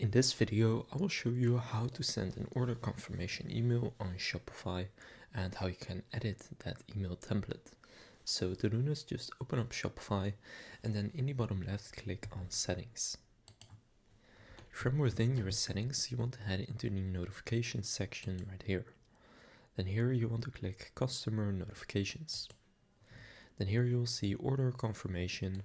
In this video, I will show you how to send an order confirmation email on Shopify and how you can edit that email template. So to do this, just open up Shopify and then in the bottom left, click on settings. From within your settings, you want to head into the notifications section right here. Then here you want to click customer notifications. Then here you will see order confirmation.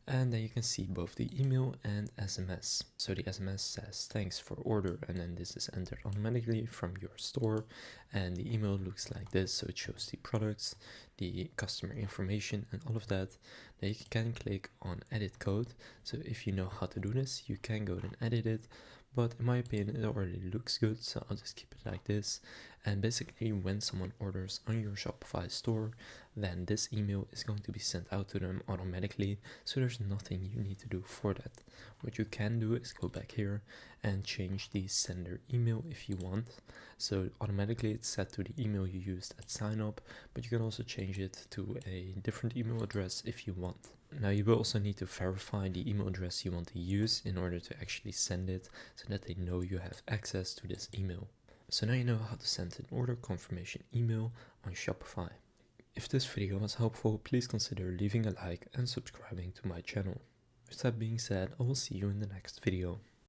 And then you can see both the email and SMS. So the SMS says thanks for order, and then this is entered automatically from your store. And the email looks like this, so it shows the products, the customer information and all of that. Then you can click on edit code. So if you know how to do this, you can go and edit it. But in my opinion, it already looks good, so I'll just keep it like this. And basically, when someone orders on your Shopify store, then this email is going to be sent out to them automatically, so there's nothing you need to do for that. What you can do is go back here and change the sender email if you want. So automatically it's set to the email you used at sign up, but you can also change it to a different email address if you want. Now you will also need to verify the email address you want to use in order to actually send it so that they know you have access to this email. So now you know how to send an order confirmation email on Shopify. If this video was helpful, please consider leaving a like and subscribing to my channel. With that being said, I will see you in the next video.